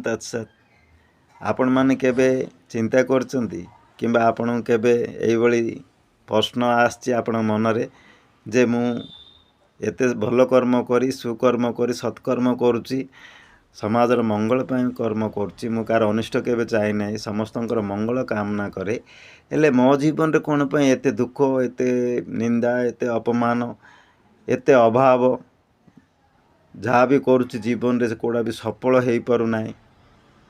तत्सत। आपण माने केबे चिंता करचंती किंबा आपण केबे एइबळी प्रश्न आसची आपण मनरे जे मु एते भल कर्म करी सुकर्म करी सत्कर्म करुची समाजर मंगल ପାଇଁ कर्म କରୁଛି ମୁଁ कार अनिष्ट केबे चाहे नहीं समस्तंकर मंगल कामना करे हेले मो जीवन रे कोन ପାଇଁ एते दुख एते निंदा एते अपमान एते अभाव जहाँ भी करुछि जीवन रे कोडा भी सफल हेई पारु नाही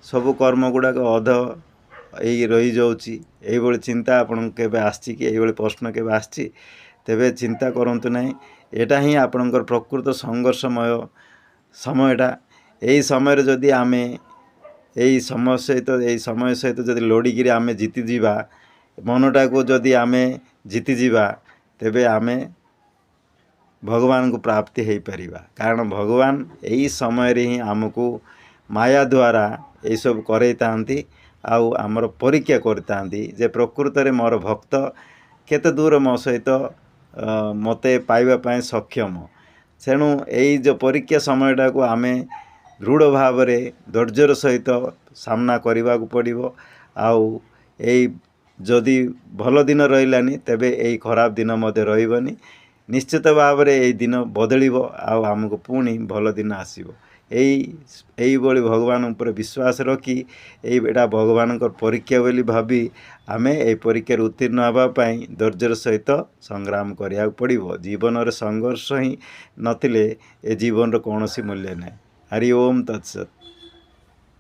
सब कर्म गुडा अध एई रही जाउछि एई बळी चिंता आपन केबे आछि कि एई बळी प्रश्न केबे आछि तेबे चिंता करंतु नाही एटा ही आपनकर प्रकृत संघर्षमय समयटा एई समय रे जदि आमे एई समय सहित जदि लोडिगिरी आमे जीति जीवा मनटा को जदि आमे जीति जीवा तेबे आमे भगवान को प्राप्ति हेई परिबा कारण भगवान एई समय रे ही हमको माया द्वारा ये सब करैतांती आउ आमर परीक्षा करतांती जे प्रकृत रे मोर भक्त केते दूर मो सहित मते पाइबा पय सक्षम सेणु एई जो परीक्षा समयटा को आमे दृढ़ भाव रे धैर्यर सहित सामना करने को पड़ो आउ एई जदि भल दिन रहिलानी तेबे एई खराब दिन मध्य रहिबनी निश्चित भाव रे एई दिन बदलिबो आउ हमको पुणी भल दिन आसीबो एई बळी भगवान ऊपर विश्वास रखी एटा भगवान परीक्षा बोली भावी आमे एई परीक्षा उत्तीर्ण होगा पाई धैर्यर सहित संग्राम करिया पड़ो जीवन रे संघर्ष ही नथिले ए जीवन रो कोनोसी मूल्य नहीं। हरि ओम तत्सत।